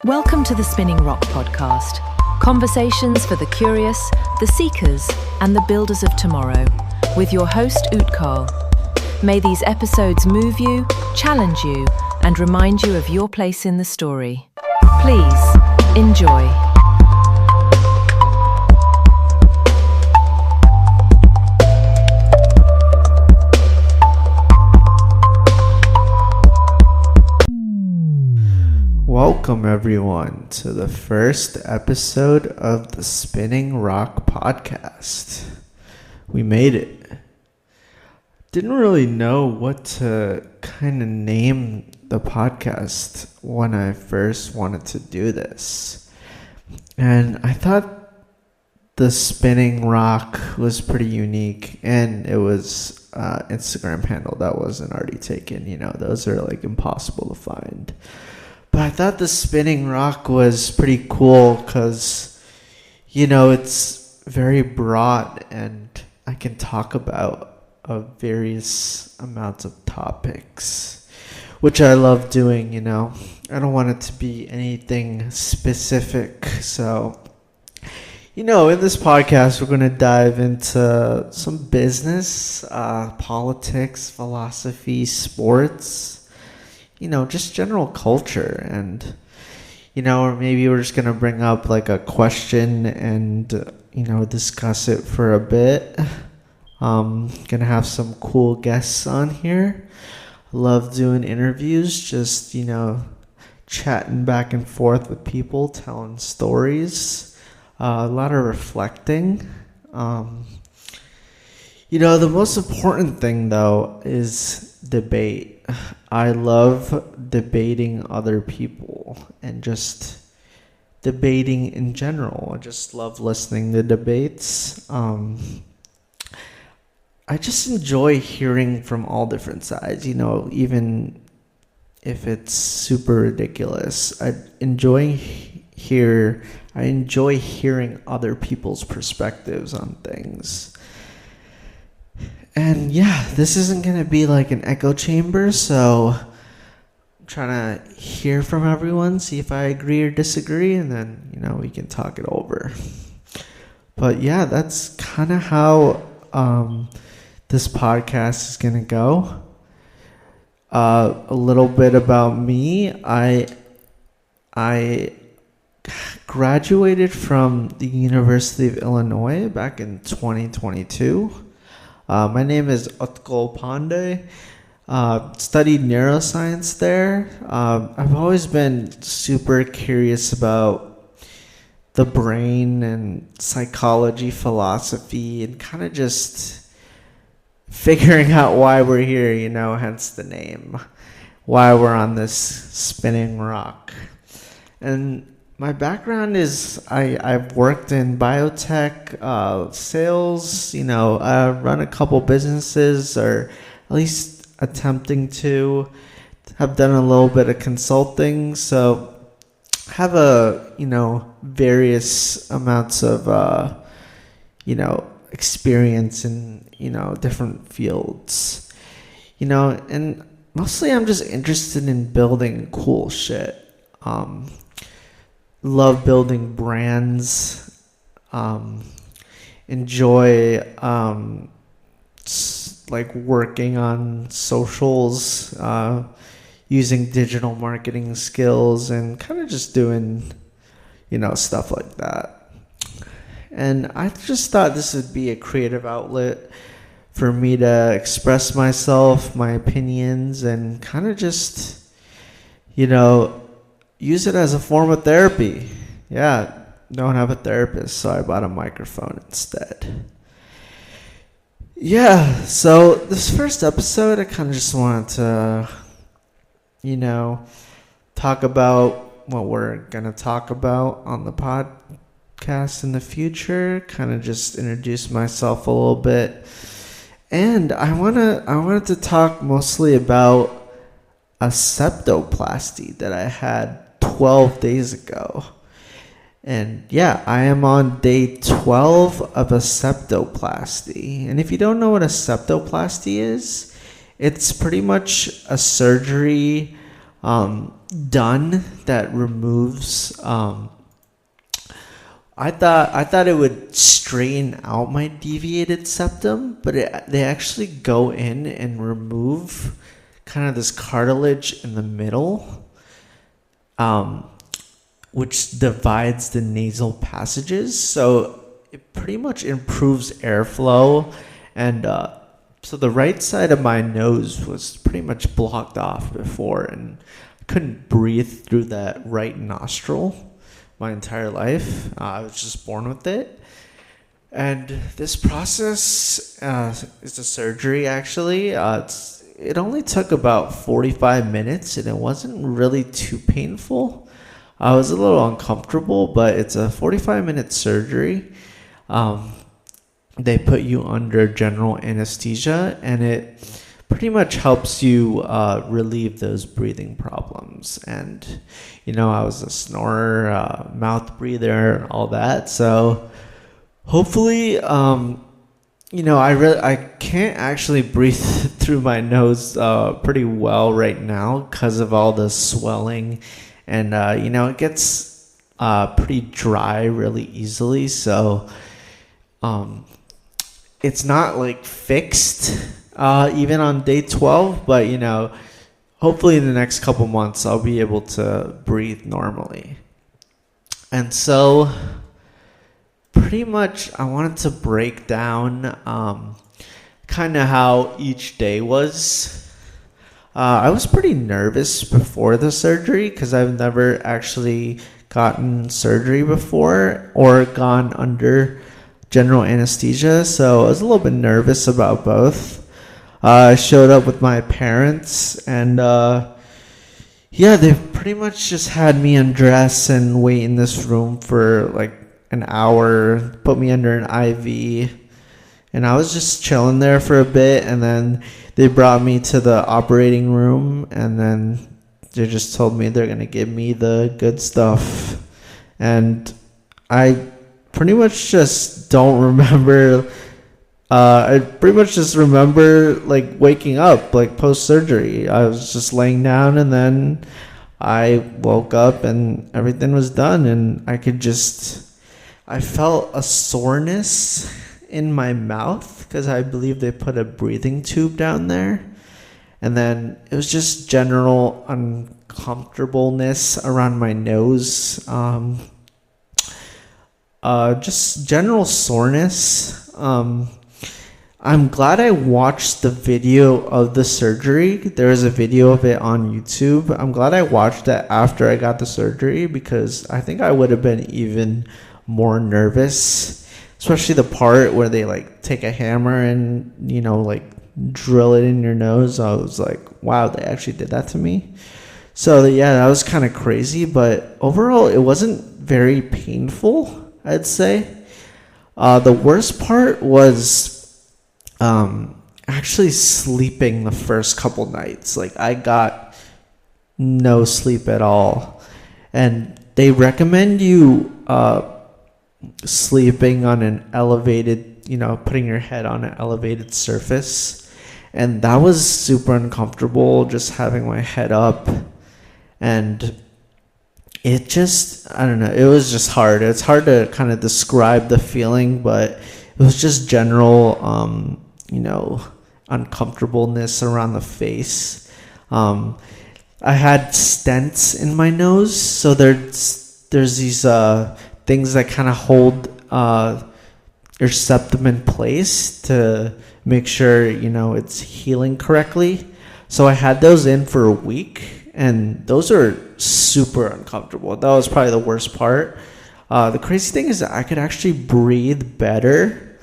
Welcome to the Spinning Rock podcast. Conversations for the curious, the seekers, and the builders of tomorrow, with your host Utkal. May these episodes move you, challenge you, and remind you of your place in the story. Please enjoy. Welcome everyone to the first episode of the Spinning Rock podcast. We made it. Didn't really know what to kind of name the podcast when I first wanted to do this. And I thought the Spinning Rock was pretty unique, and it was Instagram handle that wasn't already taken. You know, those are like impossible to find. But I thought the Spinning Rock was pretty cool because, you know, it's very broad and I can talk about various amounts of topics, which I love doing, you know. I don't want it to be anything specific. So, you know, in this podcast, we're going to dive into some business, politics, philosophy, sports, you know, just general culture. And, you know, or maybe we're just going to bring up like a question and, you know, discuss it for a bit. Gonna have some cool guests on here. Love doing interviews, just, you know, chatting back and forth with people, telling stories, a lot of reflecting. You know, the most important thing though is debate. I love debating other people and just debating in general. I just love listening to debates. I just enjoy hearing from all different sides, you know, even if it's super ridiculous. I enjoy hearing other people's perspectives on things. And yeah, this isn't going to be like an echo chamber, so I'm trying to hear from everyone, see if I agree or disagree, and then, you know, we can talk it over. But yeah, that's kind of how this podcast is going to go. A little bit about me. I graduated from the University of Illinois back in 2022. My name is Utkal Pandey. Studied neuroscience there. I've always been super curious about the brain and psychology, philosophy, and kind of just figuring out why we're here, you know, hence the name, why we're on this spinning rock. And my background is I've worked in biotech, sales, you know, run a couple businesses, or at least attempting to, have done a little bit of consulting. So have various amounts of, you know, experience in, you know, different fields, you know, and mostly I'm just interested in building cool shit. Love building brands, enjoy like working on socials, using digital marketing skills, and kind of just doing, you know, stuff like that. And I just thought this would be a creative outlet for me to express myself, my opinions, and kind of just, you know, use it as a form of therapy. Yeah, don't have a therapist, so I bought a microphone instead. Yeah, so this first episode, I kind of just wanted to, you know, talk about what we're going to talk about on the podcast in the future, kind of just introduce myself a little bit. And I wanted to talk mostly about a septoplasty that I had 12 days ago. And yeah, I am on day 12 of a septoplasty. And if you don't know what a septoplasty is, it's pretty much a surgery done that removes. I thought it would straighten out my deviated septum, but they actually go in and remove kind of this cartilage in the middle, which divides the nasal passages. So it pretty much improves airflow, and so the right side of my nose was pretty much blocked off before, and I couldn't breathe through that right nostril my entire life. I was just born with it. And this process is a surgery, actually. It only took about 45 minutes, and it wasn't really too painful. I was a little uncomfortable, but it's a 45-minute surgery. They put you under general anesthesia, and it pretty much helps you relieve those breathing problems. And, I was a snorer, mouth breather, all that. So hopefully, I can't actually breathe through my nose pretty well right now because of all the swelling. And, it gets pretty dry really easily. So it's not like fixed even on day 12, but hopefully in the next couple months I'll be able to breathe normally. And so pretty much I wanted to break down kind of how each day was. I was pretty nervous before the surgery because I've never actually gotten surgery before or gone under general anesthesia, so I was a little bit nervous about both. I showed up with my parents, and they pretty much just had me undress and wait in this room for like an hour, put me under an IV, and I was just chilling there for a bit, and then they brought me to the operating room, and then they just told me they're gonna give me the good stuff. And I pretty much just don't remember. I pretty much just remember like waking up like post surgery. I was just laying down, and then I woke up and everything was done, and I felt a soreness in my mouth because I believe they put a breathing tube down there. And then it was just general uncomfortableness around my nose. Just general soreness. I'm glad I watched the video of the surgery. There is a video of it on YouTube. I'm glad I watched that after I got the surgery because I think I would have been even more nervous, especially the part where they like take a hammer and, like drill it in your nose. I was like, wow, they actually did that to me. So yeah, that was kind of crazy, but overall it wasn't very painful, I'd say. The worst part was actually sleeping the first couple nights. Like I got no sleep at all, and they recommend you sleeping on an elevated, putting your head on an elevated surface, and that was super uncomfortable, just having my head up. And it just, I don't know, it was just hard. It's hard to kind of describe the feeling, but it was just general uncomfortableness around the face. I had stents in my nose, so there's these things that kind of hold your septum in place to make sure it's healing correctly. So I had those in for a week, and those are super uncomfortable. That was probably the worst part. The crazy thing is that I could actually breathe better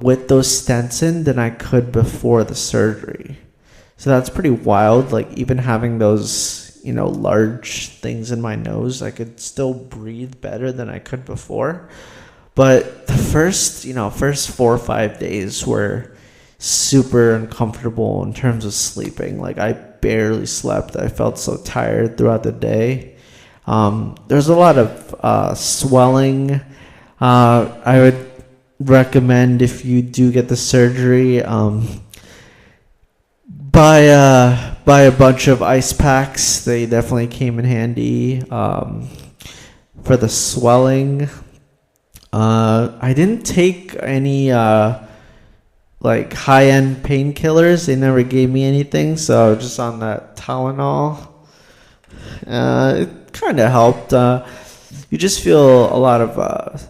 with those stents in than I could before the surgery. So that's pretty wild. Like even having those, large things in my nose, I could still breathe better than I could before. But the first 4 or 5 days were super uncomfortable in terms of sleeping. Like I barely slept. I felt so tired throughout the day. There's a lot of swelling. I would recommend, by buy a bunch of ice packs. They definitely came in handy for the swelling. I didn't take any like high-end painkillers. They never gave me anything, so just on that Tylenol. It kind of helped. You just feel a lot of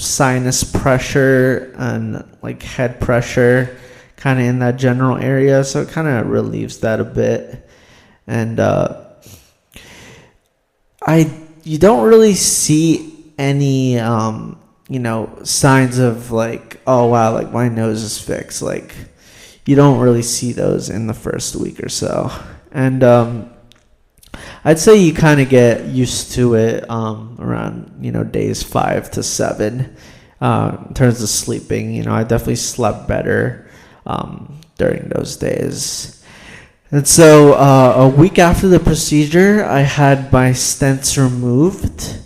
sinus pressure and like head pressure kind of in that general area, so it kind of relieves that a bit. And you don't really see any signs of like, oh wow, like my nose is fixed. Like you don't really see those in the first week or so. And I'd say you kind of get used to it around days 5 to 7 in terms of sleeping. I definitely slept better during those days. And so a week after the procedure, I had my stents removed.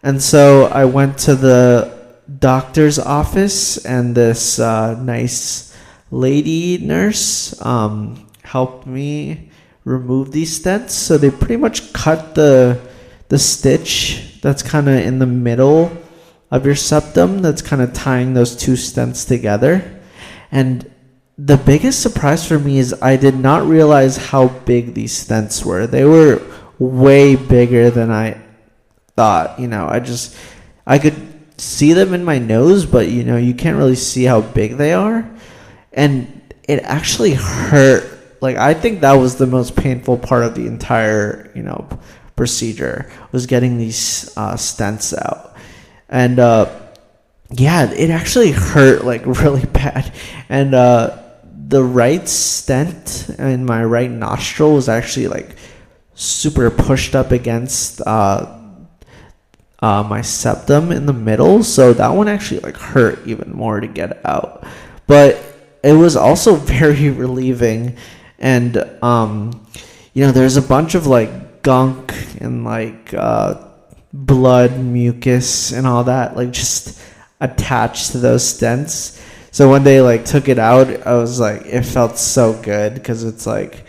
And so I went to the doctor's office, and this nice lady nurse helped me remove these stents. So they pretty much cut the stitch that's kind of in the middle of your septum that's kind of tying those two stents together. And the biggest surprise for me is I did not realize how big these stents were. They were way bigger than I thought. I could see them in my nose, but you can't really see how big they are. And it actually hurt. Like, I think that was the most painful part of the entire procedure, was getting these stents out. And it actually hurt like really bad. And the right stent in my right nostril was actually like super pushed up against my septum in the middle, so that one actually like hurt even more to get out. But it was also very relieving. And there's a bunch of like gunk and like blood, mucus, and all that like just attached to those stents. So when they like took it out, I was like, it felt so good, because it's like,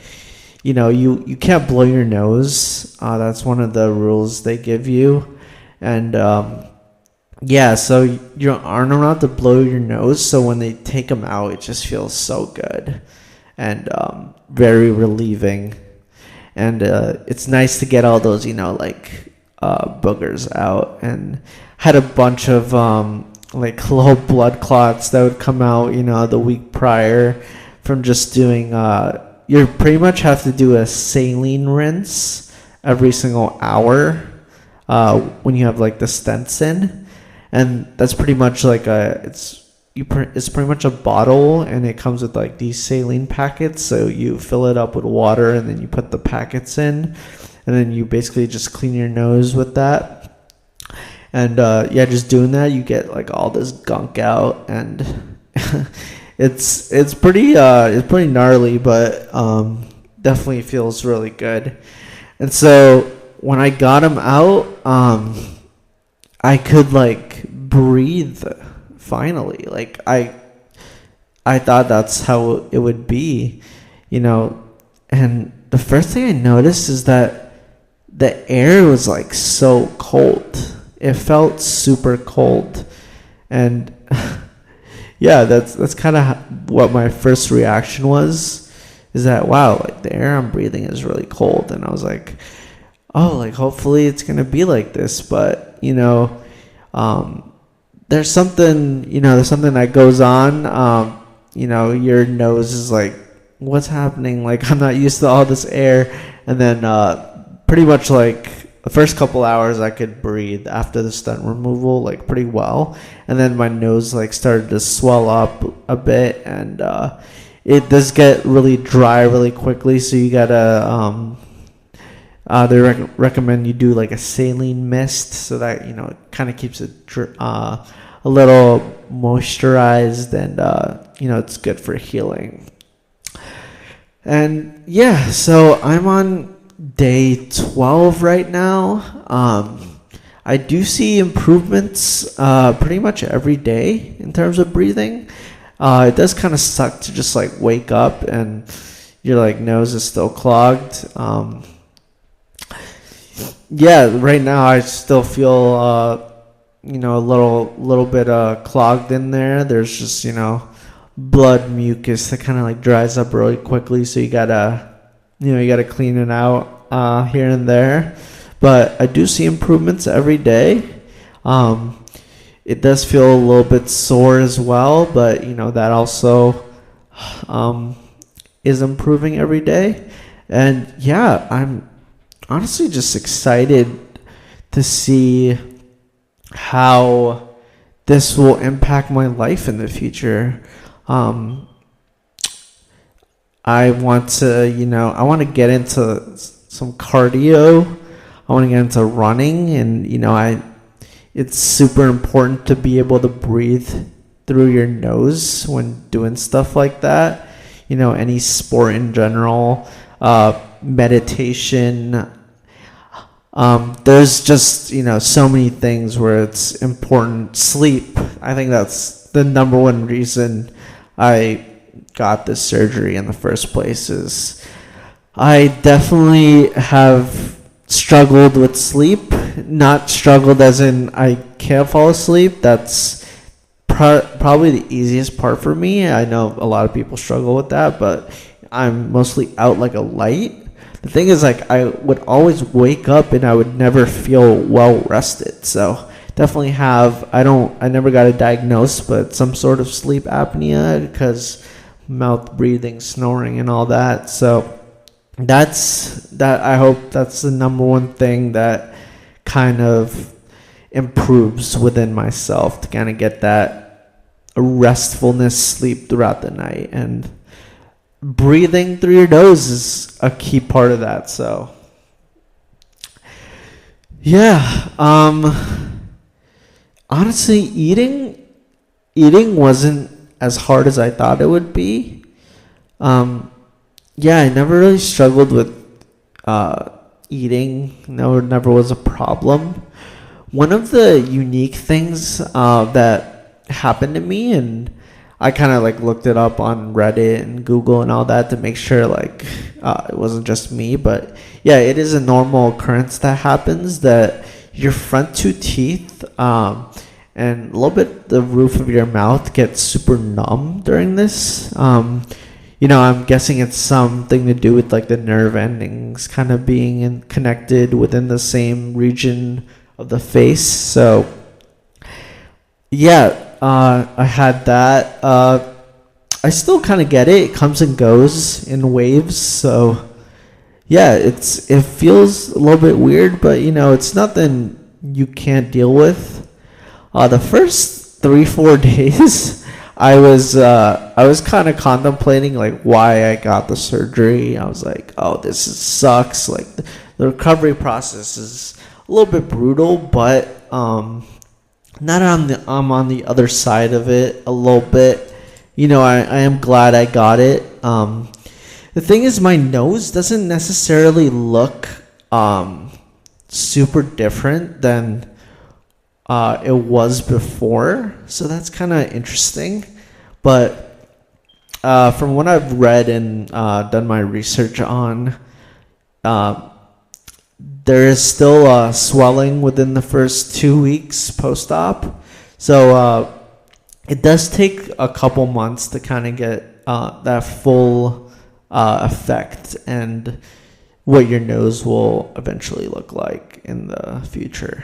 you can't blow your nose. That's one of the rules they give you. And so you aren't allowed to blow your nose. So when they take them out, it just feels so good and very relieving. And it's nice to get all those boogers out. And had a bunch of like little blood clots that would come out the week prior from just doing you pretty much have to do a saline rinse every single hour when you have like the stents in. And that's pretty much like it's pretty much a bottle, and it comes with like these saline packets. So you fill it up with water, and then you put the packets in, and then you basically just clean your nose with that. And just doing that, you get like all this gunk out, and it's pretty gnarly, but definitely feels really good. And so when I got him out, I could like breathe finally. Like I thought that's how it would be, and the first thing I noticed is that the air was like so cold. It felt super cold. And that's kind of what my first reaction was, is that, wow, like the air I'm breathing is really cold. And I was like, oh, like hopefully it's going to be like this. But, there's something that goes on. Your nose is like, what's happening? Like, I'm not used to all this air. And then pretty much like the first couple hours I could breathe after the stent removal like pretty well. And then my nose like started to swell up a bit, and it does get really dry really quickly. So you gotta they recommend you do like a saline mist, so that it kind of keeps it a little moisturized, and it's good for healing. And so I'm on day 12 right now. I do see improvements pretty much every day in terms of breathing. It does kind of suck to just like wake up and your like nose is still clogged. Yeah, right now I still feel a little bit clogged in there. There's just blood mucus that kind of like dries up really quickly, so you gotta clean it out here and there. But I do see improvements every day. It does feel a little bit sore as well, but that also is improving every day. And yeah, I'm honestly just excited to see how this will impact my life in the future. I want to get into some cardio. I want to get into running, and it's super important to be able to breathe through your nose when doing stuff like that. Any sport in general, meditation. There's just so many things where it's important. Sleep. I think that's the number one reason I got this surgery in the first place. Is I definitely have struggled with sleep. Not struggled as in I can't fall asleep. That's probably the easiest part for me. I know a lot of people struggle with that, but I'm mostly out like a light. The thing is, like, I would always wake up and I would never feel well rested. So definitely I never got it diagnosed, but some sort of sleep apnea because mouth breathing, snoring, and all that. So I hope that's the number one thing that kind of improves within myself, to kind of get that restfulness sleep throughout the night. And breathing through your nose is a key part of that. So yeah, honestly, eating wasn't as hard as I thought it would be. Yeah, I never really struggled with eating. Never was a problem. One of the unique things that happened to me, and I kind of like looked it up on Reddit and Google and all that to make sure it wasn't just me, but yeah, it is a normal occurrence that happens, that your front two teeth and a little bit the roof of your mouth gets super numb during this. I'm guessing it's something to do with like the nerve endings kind of being connected within the same region of the face. So yeah, I had that. I still kind of get it. It comes and goes in waves. So yeah, it feels a little bit weird, but it's nothing you can't deal with. The first 3-4 days, I was kind of contemplating like why I got the surgery. I was like, oh, sucks. Like the recovery process is a little bit brutal, but not I'm on the other side of it a little bit. I am glad I got it. The thing is, my nose doesn't necessarily look super different than it was before, so that's kind of interesting. But from what I've read and done my research on, there is still swelling within the first 2 weeks post-op. So it does take a couple months to kind of get that full effect and what your nose will eventually look like in the future.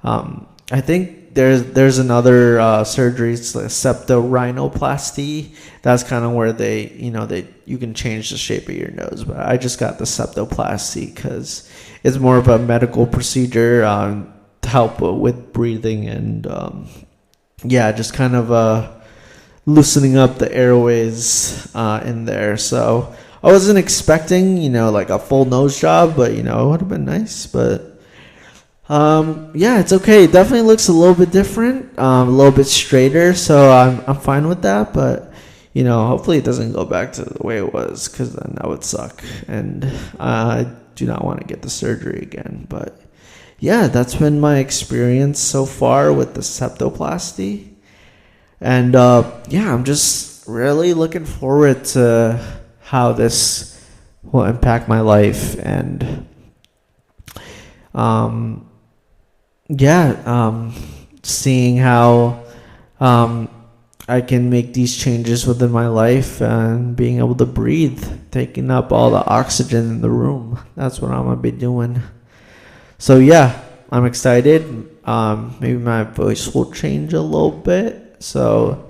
I think there's another surgery, it's like septorhinoplasty. That's kind of where you can change the shape of your nose. But I just got the septoplasty because it's more of a medical procedure to help with breathing and just kind of loosening up the airways in there. So I wasn't expecting like a full nose job, but it would have been nice. But it's okay. It definitely looks a little bit different, a little bit straighter, so I'm fine with that. But hopefully it doesn't go back to the way it was, because then that would suck, and I do not want to get the surgery again. But yeah, that's been my experience so far with the septoplasty, and I'm just really looking forward to how this will impact my life. And seeing how I can make these changes within my life and being able to breathe, taking up all the oxygen in the room. That's what I'm going to be doing. So yeah, I'm excited. Maybe my voice will change a little bit. So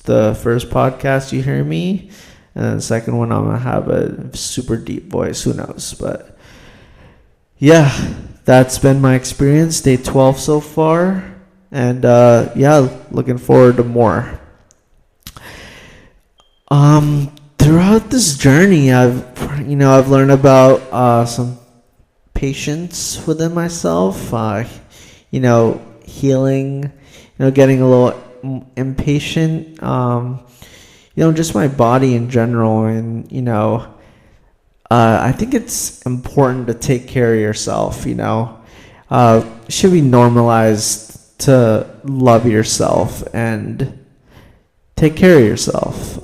the first podcast you hear me, and then the second one I'm going to have a super deep voice. Who knows? But yeah, that's been my experience. Day 12 so far. And looking forward to more. Throughout this journey, I've learned about some patience within myself. Healing. Getting a little impatient. Just my body in general, and I think it's important to take care of yourself. It should be normalized to love yourself and take care of yourself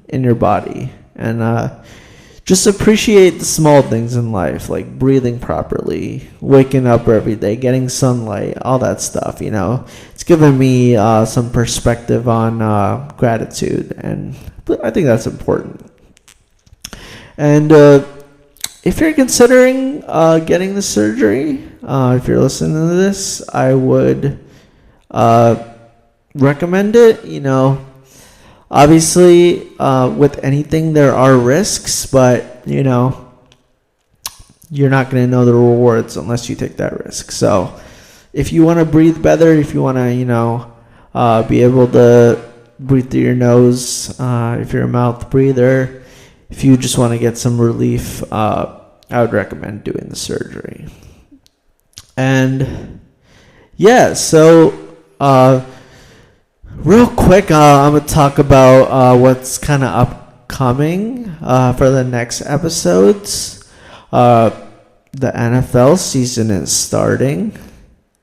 in your body, and just appreciate the small things in life, like breathing properly, waking up every day, getting sunlight, all that stuff. It's given me some perspective on gratitude, and I think that's important. And if you're considering getting the surgery, if you're listening to this, I would recommend it. Obviously, with anything there are risks, but you're not going to know the rewards unless you take that risk. So if you want to breathe better, if you want to be able to breathe through your nose, if you're a mouth breather, if you just want to get some relief, I would recommend doing the surgery. And so real quick, I'm going to talk about what's kind of upcoming for the next episodes. The NFL season is starting.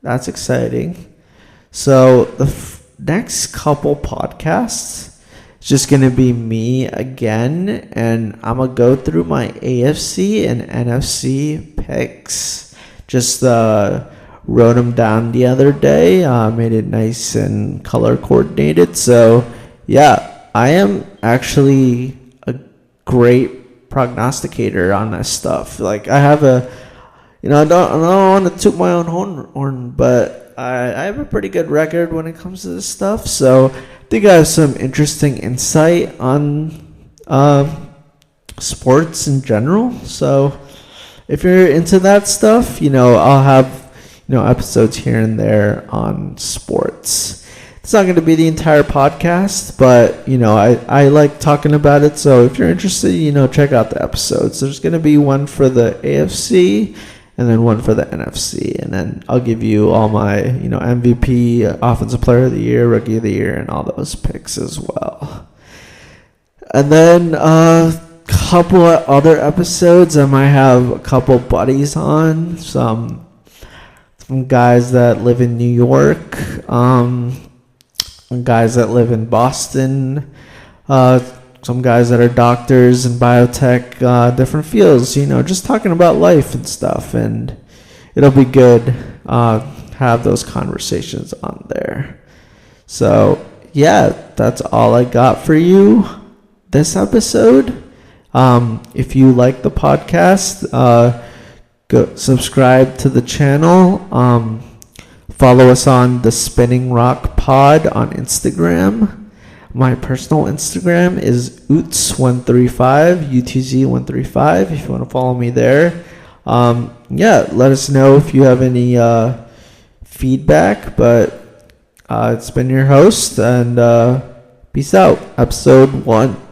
That's exciting. So the next couple podcasts is just going to be me again, and I'm going to go through my AFC and NFC picks. Just wrote them down the other day, made it nice and color coordinated. So yeah, I am actually a great prognosticator on this stuff. Like, I have I don't want to toot my own horn, but I have a pretty good record when it comes to this stuff. So I think I have some interesting insight on sports in general. So if you're into that stuff, I'll have episodes here and there on sports. It's not going to be the entire podcast, but I like talking about it. So if you're interested, check out the episodes. There's going to be one for the AFC and then one for the NFC, and then I'll give you all my MVP, Offensive Player of the Year, Rookie of the Year, and all those picks as well. And then couple of other episodes, I might have a couple buddies on, some guys that live in New York, guys that live in Boston, some guys that are doctors in biotech, different fields, just talking about life and stuff. And it'll be good have those conversations on there. So yeah, that's all I got for you this episode. If you like the podcast, go subscribe to the channel. Follow us on the Spinning Rock Pod on Instagram. My personal Instagram is Utz135, UTZ135, if you want to follow me there. Let us know if you have any feedback. But it's been your host, and peace out. Episode 1.